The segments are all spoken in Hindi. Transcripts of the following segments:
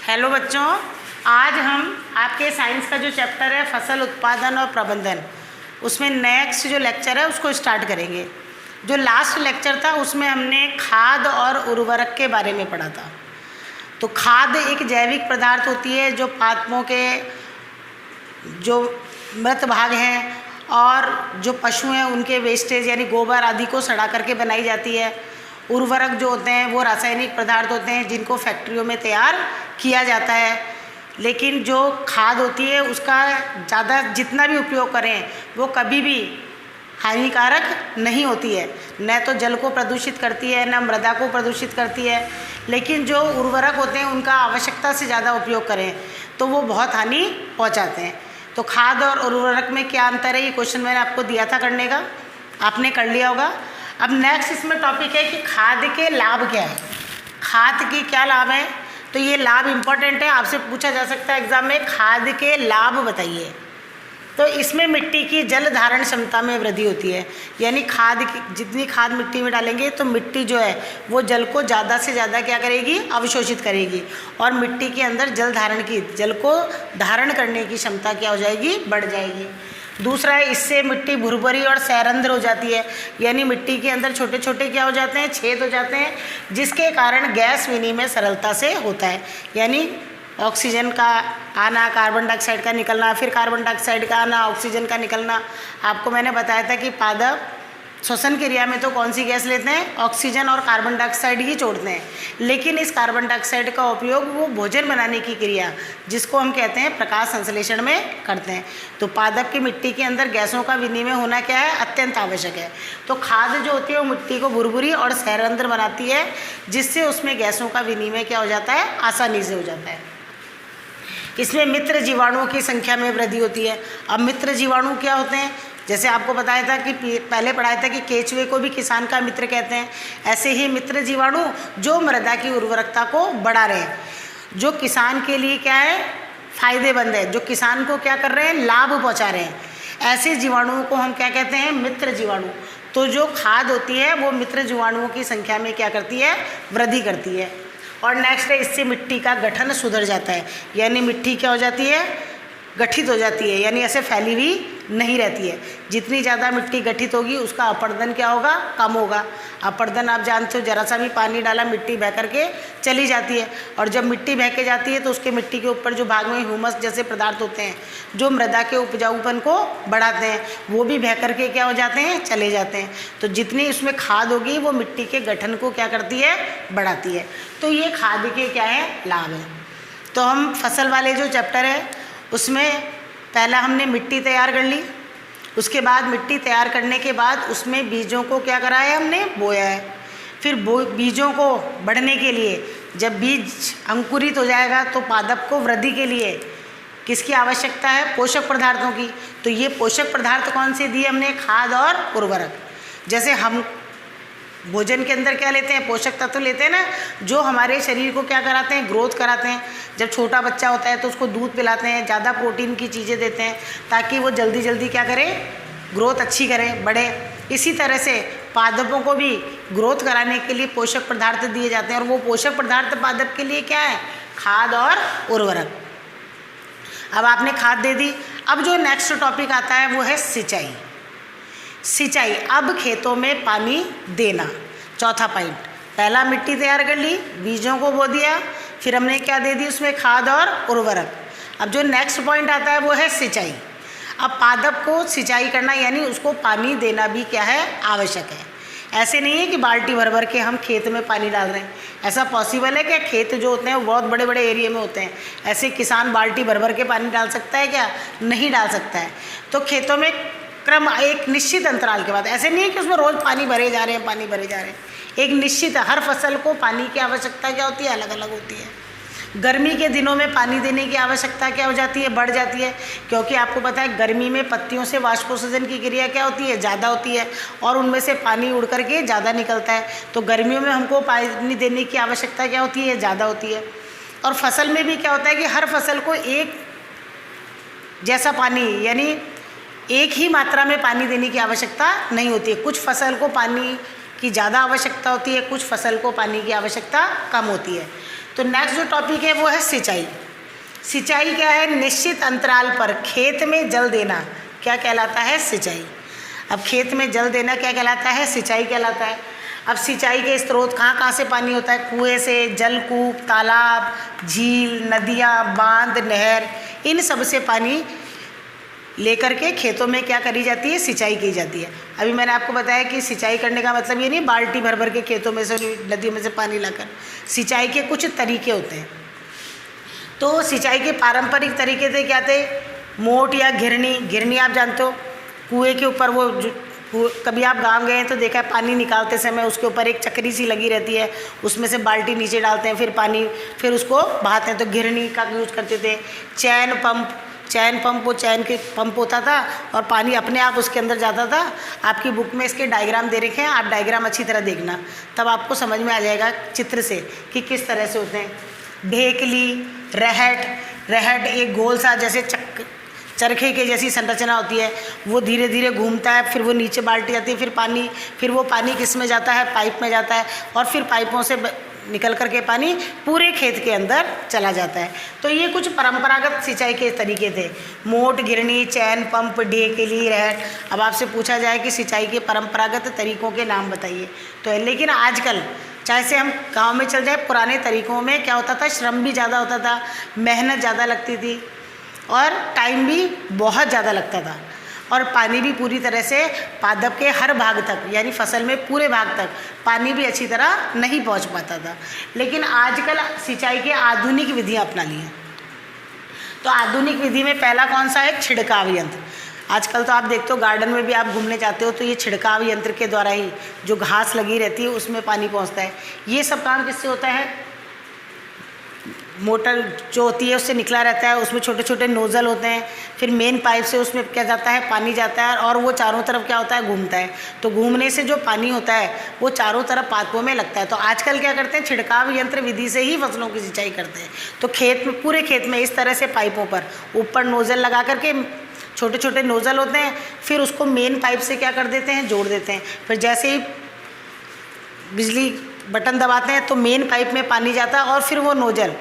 हेलो बच्चों, आज हम आपके साइंस का जो चैप्टर है फसल उत्पादन और प्रबंधन, उसमें नेक्स्ट जो लेक्चर है उसको स्टार्ट करेंगे। जो लास्ट लेक्चर था उसमें हमने खाद और उर्वरक के बारे में पढ़ा था। तो खाद एक जैविक पदार्थ होती है जो पादपों के जो मृत भाग हैं और जो पशु हैं उनके वेस्टेज यानी गोबर आदि को सड़ा करके बनाई जाती है। उर्वरक जो होते हैं वो रासायनिक पदार्थ होते हैं जिनको फैक्ट्रियों में तैयार किया जाता है। लेकिन जो खाद होती है उसका ज़्यादा जितना भी उपयोग करें वो कभी भी हानिकारक नहीं होती है। न तो जल को प्रदूषित करती है, न मृदा को प्रदूषित करती है। लेकिन जो उर्वरक होते हैं उनका आवश्यकता से ज़्यादा उपयोग करें तो वो बहुत हानि पहुंचाते हैं। तो खाद और उर्वरक में क्या अंतर है, ये क्वेश्चन मैंने आपको दिया था करने का, आपने कर लिया होगा। अब नेक्स्ट इसमें टॉपिक है कि खाद के लाभ क्या है, खाद के क्या लाभ हैं। तो ये लाभ इम्पोर्टेंट है, आपसे पूछा जा सकता है एग्जाम में, खाद के लाभ बताइए। तो इसमें मिट्टी की जल धारण क्षमता में वृद्धि होती है, यानी खाद की जितनी खाद मिट्टी में डालेंगे तो मिट्टी जो है वो जल को ज़्यादा से ज़्यादा क्या करेगी, अवशोषित करेगी और मिट्टी के अंदर जल को धारण करने की क्षमता क्या हो जाएगी, बढ़ जाएगी। दूसरा है इससे मिट्टी भुरभुरी और सैरंध्र हो जाती है, यानी मिट्टी के अंदर छोटे छोटे क्या हो जाते हैं, छेद हो जाते हैं, जिसके कारण गैस विनिमय सरलता से होता है। यानी ऑक्सीजन का आना, कार्बन डाइऑक्साइड का निकलना, फिर कार्बन डाइऑक्साइड का आना, ऑक्सीजन का निकलना। आपको मैंने बताया था कि पादप श्वसन क्रिया में तो कौन सी गैस लेते हैं, ऑक्सीजन और कार्बन डाइऑक्साइड ही छोड़ते हैं। लेकिन इस कार्बन डाइऑक्साइड का उपयोग वो भोजन बनाने की क्रिया जिसको हम कहते हैं प्रकाश संश्लेषण में करते हैं। तो पादप की मिट्टी के अंदर गैसों का विनिमय होना क्या है, अत्यंत आवश्यक है। तो खाद जो होती है वो मिट्टी को भुरभुरी और सैरंध्र बनाती है, जिससे उसमें गैसों का विनिमय क्या हो जाता है, आसानी से हो जाता है। इसमें मित्र जीवाणुओं की संख्या में वृद्धि होती है। अब मित्र जीवाणु क्या होते हैं, जैसे आपको बताया था कि पहले पढ़ाया था कि केंचुए को भी किसान का मित्र कहते हैं। ऐसे ही मित्र जीवाणु जो मृदा की उर्वरकता को बढ़ा रहे हैं, जो किसान के लिए क्या है, फायदेमंद है, जो किसान को क्या कर रहे हैं, लाभ पहुंचा रहे हैं, ऐसे जीवाणुओं को हम क्या कहते हैं, मित्र जीवाणु। तो जो खाद होती है वो मित्र जीवाणुओं की संख्या में क्या करती है, वृद्धि करती है। और नेक्स्ट है इससे मिट्टी का गठन सुधर जाता है, यानी मिट्टी क्या हो जाती है, गठित हो जाती है, यानी ऐसे फैली हुई नहीं रहती है। जितनी ज़्यादा मिट्टी गठित होगी उसका अपरदन क्या होगा, कम होगा। अपरदन आप जानते हो, जरा सा भी पानी डाला मिट्टी बह करके चली जाती है, और जब मिट्टी बह के जाती है तो उसके मिट्टी के ऊपर जो भाग में ह्यूमस जैसे पदार्थ होते हैं जो मृदा के उपजाऊपन को बढ़ाते हैं, वो भी बह करके क्या हो जाते हैं, चले जाते हैं। तो जितनी उसमें खाद होगी वो मिट्टी के गठन को क्या करती है, बढ़ाती है। तो ये खाद के क्या है, लाभ हैं। तो हम फसल वाले जो चैप्टर है उसमें पहला हमने मिट्टी तैयार कर ली, उसके बाद मिट्टी तैयार करने के बाद उसमें बीजों को क्या करा है, हमने बोया है। फिर बीजों को बढ़ने के लिए जब बीज अंकुरित हो जाएगा तो पादप को वृद्धि के लिए किसकी आवश्यकता है, पोषक पदार्थों की। तो ये पोषक पदार्थ कौन से दिए हमने, खाद और उर्वरक। जैसे हम भोजन के अंदर क्या लेते हैं, पोषक तत्व लेते हैं ना, जो हमारे शरीर को क्या कराते हैं, ग्रोथ कराते हैं। जब छोटा बच्चा होता है तो उसको दूध पिलाते हैं, ज़्यादा प्रोटीन की चीज़ें देते हैं ताकि वो जल्दी जल्दी क्या करे, ग्रोथ अच्छी करे, बढ़े। इसी तरह से पादपों को भी ग्रोथ कराने के लिए पोषक पदार्थ दिए जाते हैं, और वो पोषक पदार्थ पादप के लिए क्या है, खाद और उर्वरक। अब आपने खाद दे दी। अब जो नेक्स्ट टॉपिक आता है वो है सिंचाई। सिंचाई, अब खेतों में पानी देना, चौथा पॉइंट। पहला मिट्टी तैयार कर ली, बीजों को बो दिया, फिर हमने क्या दे दी उसमें, खाद और उर्वरक। अब जो नेक्स्ट पॉइंट आता है वो है सिंचाई। अब पादप को सिंचाई करना यानी उसको पानी देना भी क्या है, आवश्यक है। ऐसे नहीं है कि बाल्टी भर भर के हम खेत में पानी डाल रहे हैं, ऐसा पॉसिबल है क्या? खेत जो होते हैं वो बहुत बड़े बड़े एरिया में होते हैं, ऐसे किसान बाल्टी भर भर के पानी डाल सकता है क्या? नहीं डाल सकता है। तो खेतों में क्रम एक निश्चित अंतराल के बाद, ऐसे नहीं है कि उसमें रोज़ पानी भरे जा रहे हैं, पानी भरे जा रहे हैं। एक निश्चित, हर फसल को पानी की आवश्यकता क्या होती है, अलग अलग होती है। गर्मी के दिनों में पानी देने की आवश्यकता क्या हो जाती है, बढ़ जाती है, क्योंकि आपको पता है गर्मी में पत्तियों से वाष्पोत्सर्जन की क्रिया क्या होती है, ज़्यादा होती है, और उनमें से पानी उड़ करके ज़्यादा निकलता है। तो गर्मियों में हमको पानी देने की आवश्यकता क्या होती है, ज़्यादा होती है। और फसल में भी क्या होता है कि हर फसल को एक जैसा पानी यानी एक ही मात्रा में पानी देने की आवश्यकता नहीं होती है। कुछ फसल को पानी की ज़्यादा आवश्यकता होती है, कुछ फसल को पानी की आवश्यकता कम होती है। तो नेक्स्ट जो टॉपिक है वो है सिंचाई। सिंचाई क्या है? निश्चित अंतराल पर खेत में जल देना क्या कहलाता है? सिंचाई। अब खेत में जल देना क्या कहलाता है? सिंचाई कहलाता है। अब सिंचाई के स्रोत कहाँ कहाँ से पानी होता है? कुएं से, जलकूप, तालाब, झील, नदियाँ, बांध, नहर, इन सब से पानी लेकर के खेतों में क्या करी जाती है? सिंचाई की जाती है। अभी मैंने आपको बताया कि सिंचाई करने का मतलब ये नहीं बाल्टी भर भर के खेतों में से, नदियों में से पानी लाकर। सिंचाई के कुछ तरीके होते हैं। तो सिंचाई के पारंपरिक तरीके थे क्या थे? मोट या घिरनी। घिरनी आप जानते हो, कुएं के ऊपर वो कभी आप गांव गए हैं तो देखा है पानी निकालते समय उसके ऊपर एक चक्री सी लगी रहती है, उसमें से बाल्टी नीचे डालते हैं, फिर पानी फिर उसको बहाते हैं, तो घिरनी का यूज करते थे। चैन पंप, चैन पंप, वो चैन के पंप होता था और पानी अपने आप उसके अंदर जाता था। आपकी बुक में इसके डायग्राम दे रखे हैं, आप डायग्राम अच्छी तरह देखना, तब आपको समझ में आ जाएगा चित्र से कि किस तरह से होते हैं। ढेकली, रहट, रहट एक गोल सा जैसे चरखे के जैसी संरचना होती है, वो धीरे धीरे घूमता है, फिर वो नीचे बाल्टी आती है, फिर वो पानी किस में जाता है? पाइप में जाता है, और फिर पाइपों से निकल करके पानी पूरे खेत के अंदर चला जाता है। तो ये कुछ परंपरागत सिंचाई के तरीके थे। मोट, गिरनी, चैन पंप, ढेकली, रहट। अब आपसे पूछा जाए कि सिंचाई के परंपरागत तरीकों के नाम बताइए, तो लेकिन आजकल चाहे से हम गांव में चल जाए, पुराने तरीकों में क्या होता था? श्रम भी ज़्यादा होता था, मेहनत ज़्यादा लगती थी और टाइम भी बहुत ज़्यादा लगता था, और पानी भी पूरी तरह से पादप के हर भाग तक, यानी फसल में पूरे भाग तक पानी भी अच्छी तरह नहीं पहुंच पाता था। लेकिन आजकल सिंचाई के आधुनिक विधियां अपना ली हैं। तो आधुनिक विधि में पहला कौन सा है? छिड़काव यंत्र। आजकल तो आप देखते हो गार्डन में भी आप घूमने जाते हो तो ये छिड़काव यंत्र के द्वारा ही जो घास लगी रहती है उसमें पानी पहुँचता है। ये सब काम किससे होता है? मोटर जो होती है उससे निकला रहता है, उसमें छोटे छोटे नोज़ल होते हैं, फिर मेन पाइप से उसमें क्या जाता है? पानी जाता है, और वो चारों तरफ क्या होता है? घूमता है। तो घूमने से जो पानी होता है वो चारों तरफ पाइपों में लगता है। तो आजकल क्या करते हैं? छिड़काव यंत्र विधि से ही फसलों की सिंचाई करते हैं। तो खेत में, पूरे खेत में इस तरह से पाइपों पर ऊपर नोज़ल लगा करके, छोटे छोटे नोज़ल होते हैं, फिर उसको मेन पाइप से क्या कर देते हैं? जोड़ देते हैं। फिर जैसे ही बिजली बटन दबाते हैं तो मेन पाइप में पानी जाता है, और फिर वो नोज़ल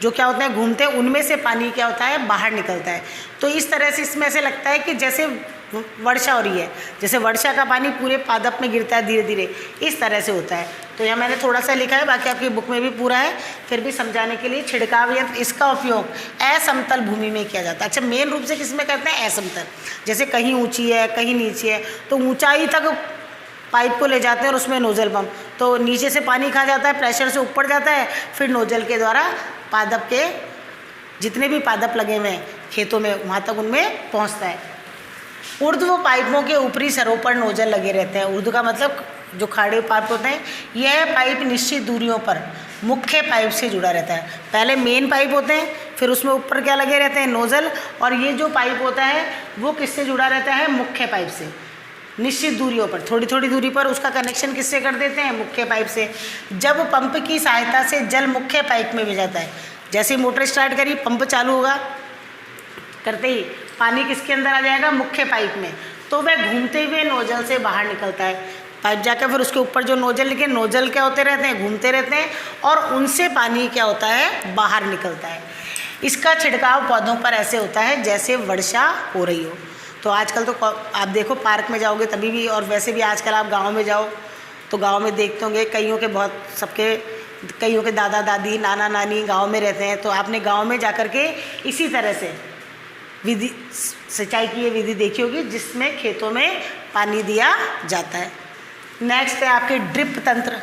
जो क्या होते हैं? घूमते हैं, उनमें से पानी क्या होता है? बाहर निकलता है। तो इस तरह से इसमें ऐसे लगता है कि जैसे वर्षा हो रही है, जैसे वर्षा का पानी पूरे पादप में गिरता है धीरे धीरे, इस तरह से होता है। तो यहाँ मैंने थोड़ा सा लिखा है, बाकी आपकी बुक में भी पूरा है, फिर भी समझाने के लिए। छिड़काव यंत्र, इसका उपयोग असमतल भूमि में किया जाता है। अच्छा, मेन रूप से किस में करते हैं? असमतल, जैसे कहीं ऊँची है कहीं नीचे है, तो ऊँचाई तक पाइप को ले जाते हैं और उसमें नोज़ल पंप, तो नीचे से पानी खा जाता है, प्रेशर से ऊपर जाता है, फिर नोज़ल के द्वारा पादप के जितने भी पादप लगे हुए हैं खेतों में वहाँ तक उनमें पहुँचता है। ऊर्ध्व पाइपों के ऊपरी सरों पर नोज़ल लगे रहते हैं। ऊर्ध्व का मतलब जो खाड़े पाइप होते हैं, यह पाइप निश्चित दूरियों पर मुख्य पाइप से जुड़ा रहता है। पहले मेन पाइप होते हैं, फिर उसमें ऊपर क्या लगे रहते हैं? नोज़ल, और ये जो पाइप होता है वो किससे जुड़ा रहता है? मुख्य पाइप से। निश्चित दूरियों पर, थोड़ी थोड़ी दूरी पर उसका कनेक्शन किससे कर देते हैं? मुख्य पाइप से। जब पंप की सहायता से जल मुख्य पाइप में भेजाता है, जैसे ही मोटर स्टार्ट करी, पंप चालू होगा, करते ही पानी किसके अंदर आ जाएगा? मुख्य पाइप में। तो वह घूमते हुए नोजल से बाहर निकलता है, पाइप जाकर फिर उसके ऊपर जो नोजल लिखे, नोजल क्या होते रहते हैं? घूमते रहते हैं, और उनसे पानी क्या होता है? बाहर निकलता है। इसका छिड़काव पौधों पर ऐसे होता है जैसे वर्षा हो रही हो। तो आजकल तो आप देखो पार्क में जाओगे तभी भी, और वैसे भी आजकल आप गांव में जाओ तो गांव में देखते होंगे कईयों के दादा दादी, नाना नानी गांव में रहते हैं, तो आपने गांव में जाकर के इसी तरह से विधि, सिंचाई की ये विधि देखी होगी जिसमें खेतों में पानी दिया जाता है। नेक्स्ट है आपके ड्रिप तंत्र।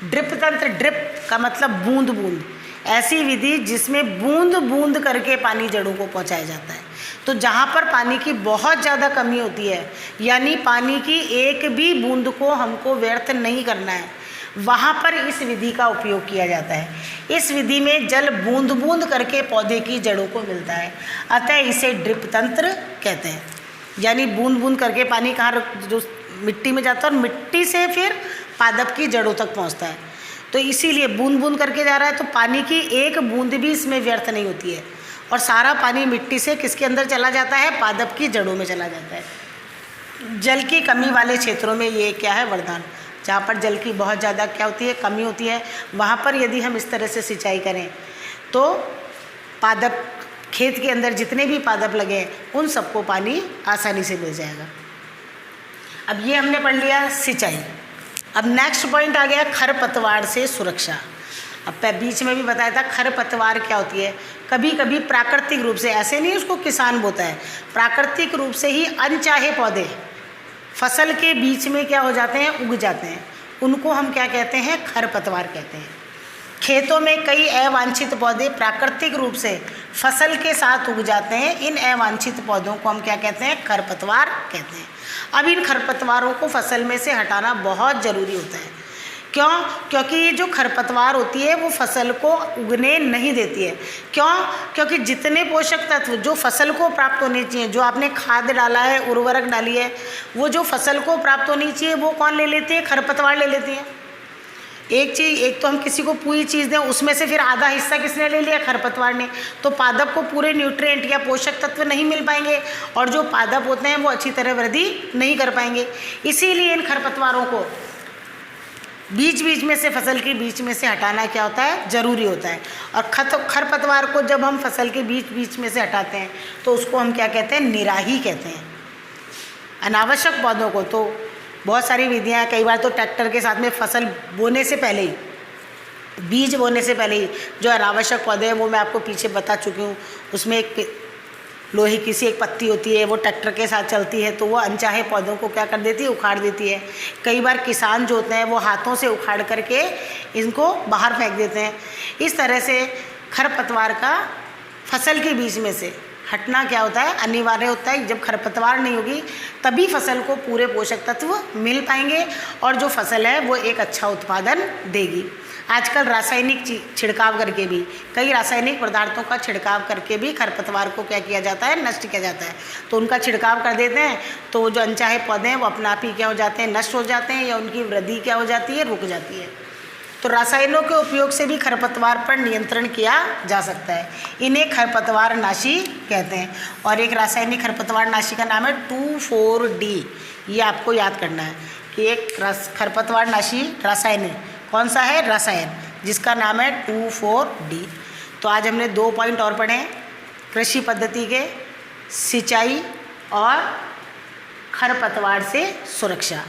ड्रिप तंत्र, ड्रिप का मतलब बूंद बूंद, ऐसी विधि जिसमें बूंद बूंद करके पानी जड़ों को पहुंचाया जाता है। तो जहाँ पर पानी की बहुत ज़्यादा कमी होती है, यानी पानी की एक भी बूंद को हमको व्यर्थ नहीं करना है, वहाँ पर इस विधि का उपयोग किया जाता है। इस विधि में जल बूंद बूंद करके पौधे की जड़ों को मिलता है, अतः इसे ड्रिप तंत्र कहते हैं। यानी बूंद बूंद करके पानी कहाँ जो मिट्टी में जाता है और मिट्टी से फिर पादप की जड़ों तक पहुँचता है। तो इसीलिए बूंद बूंद करके जा रहा है, तो पानी की एक बूंद भी इसमें व्यर्थ नहीं होती है, और सारा पानी मिट्टी से किसके अंदर चला जाता है? पादप की जड़ों में चला जाता है। जल की कमी वाले क्षेत्रों में ये क्या है? वरदान। जहाँ पर जल की बहुत ज़्यादा क्या होती है, कमी होती है, वहाँ पर यदि हम इस तरह से सिंचाई करें तो पादप, खेत के अंदर जितने भी पादप लगे हैं उन सबको पानी आसानी से मिल जाएगा। अब ये हमने पढ़ लिया सिंचाई। अब नेक्स्ट पॉइंट आ गया खरपतवार से सुरक्षा। अब बीच में भी बताया था खरपतवार क्या होती है। कभी कभी प्राकृतिक रूप से, ऐसे नहीं उसको किसान बोता है, प्राकृतिक रूप से ही अनचाहे पौधे फसल के बीच में क्या हो जाते हैं, उग जाते हैं, उनको हम क्या कहते हैं, खरपतवार कहते हैं। खेतों में कई अवांछित पौधे प्राकृतिक रूप से फसल के साथ उग जाते हैं, इन अवांछित पौधों को हम क्या कहते हैं, खरपतवार कहते हैं। अब इन खरपतवारों को फसल में से हटाना बहुत ज़रूरी होता है। क्यों? क्योंकि ये जो खरपतवार होती है वो फसल को उगने नहीं देती है। क्यों? क्योंकि जितने पोषक तत्व जो फसल को प्राप्त होने चाहिए, जो आपने खाद डाला है, उर्वरक डाली है, वो जो फसल को प्राप्त होनी चाहिए वो कौन ले लेते हैं, खरपतवार ले लेती है। एक तो हम किसी को पूरी चीज़ दें, उसमें से फिर आधा हिस्सा किसने ले लिया, खरपतवार ने, तो पादप को पूरे न्यूट्रिएंट या पोषक तत्व नहीं मिल पाएंगे और जो पादप होते हैं वो अच्छी तरह वृद्धि नहीं कर पाएंगे। इसीलिए इन खरपतवारों को बीच बीच में से, फसल के बीच में से हटाना क्या होता है, ज़रूरी होता है। और खरपतवार को जब हम फसल के बीच बीच में से हटाते हैं तो उसको हम क्या कहते हैं, निराही कहते हैं। अनावश्यक पौधों को तो बहुत सारी विधियां हैं, कई बार तो ट्रैक्टर के साथ में फसल बोने से पहले ही, बीज बोने से पहले ही जो अनावश्यक पौधे हैं वो मैं आपको पीछे बता चुकी हूँ। उसमें एक लोहे की सी एक पत्ती होती है, वो ट्रैक्टर के साथ चलती है तो वो अनचाहे पौधों को क्या कर देती है, उखाड़ देती है। कई बार किसान जो होते हैं वो हाथों से उखाड़ करके इनको बाहर फेंक देते हैं। इस तरह से खरपतवार का फसल के बीच में से हटना क्या होता है, अनिवार्य होता है। जब खरपतवार नहीं होगी तभी फसल को पूरे पोषक तत्व मिल पाएंगे और जो फसल है वो एक अच्छा उत्पादन देगी। आजकल रासायनिक छिड़काव करके भी, कई रासायनिक पदार्थों का छिड़काव करके भी खरपतवार को क्या किया जाता है, नष्ट किया जाता है। तो उनका छिड़काव कर देते हैं तो जो अनचाहे पौधे हैं वो अपना आप ही क्या हो जाते हैं, नष्ट हो जाते हैं, या उनकी वृद्धि क्या हो जाती है, रुक जाती है। तो रासायनों के उपयोग से भी खरपतवार पर नियंत्रण किया जा सकता है। इन्हें खरपतवार नाशी कहते हैं। और एक रासायनिक खरपतवार नाशी का नाम है 2,4-D। ये आपको याद करना है कि एक खरपतवार नाशी रासायनिक कौन सा है, रसायन, जिसका नाम है 2,4-D। तो आज हमने 2 पॉइंट और पढ़े, कृषि पद्धति के, सिंचाई और खरपतवार से सुरक्षा।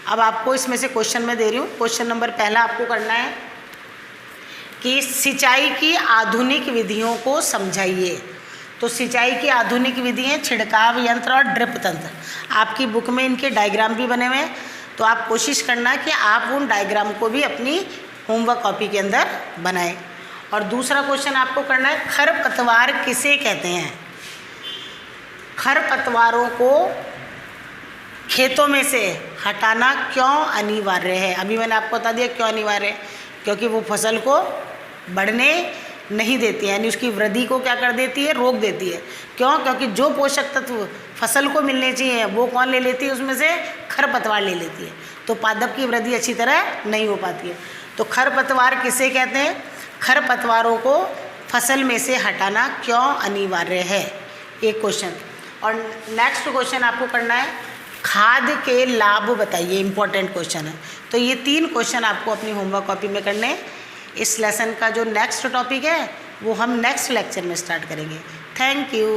अब आपको इसमें से क्वेश्चन मैं दे रही हूँ। क्वेश्चन नंबर पहला आपको करना है कि सिंचाई की आधुनिक विधियों को समझाइए। तो सिंचाई की आधुनिक विधियाँ, छिड़काव यंत्र और ड्रिप तंत्र। आपकी बुक में इनके डायग्राम भी बने हुए हैं, तो आप कोशिश करना कि आप उन डायग्राम को भी अपनी होमवर्क कॉपी के अंदर बनाएं। और दूसरा क्वेश्चन आपको करना है, खरपतवार किसे कहते हैं। खरपतवारों को खेतों में से हटाना क्यों अनिवार्य है। अभी मैंने आपको बता दिया क्यों अनिवार्य है, क्योंकि वो फसल को बढ़ने नहीं देती है, यानी उसकी वृद्धि को क्या कर देती है, रोक देती है। क्यों? क्योंकि जो पोषक तत्व फसल को मिलने चाहिए वो कौन ले लेती है, उसमें से खरपतवार ले लेती है। तो पादप की वृद्धि अच्छी तरह नहीं हो पाती है। तो खरपतवार किसे कहते हैं, खरपतवारों को फसल में से हटाना क्यों अनिवार्य है, एक क्वेश्चन। और नेक्स्ट क्वेश्चन आपको करना है, खाद के लाभ बताइए, इंपॉर्टेंट क्वेश्चन है। तो ये 3 क्वेश्चन आपको अपनी होमवर्क कॉपी में करने हैं। इस लेसन का जो नेक्स्ट टॉपिक है वो हम नेक्स्ट लेक्चर में स्टार्ट करेंगे। Thank you.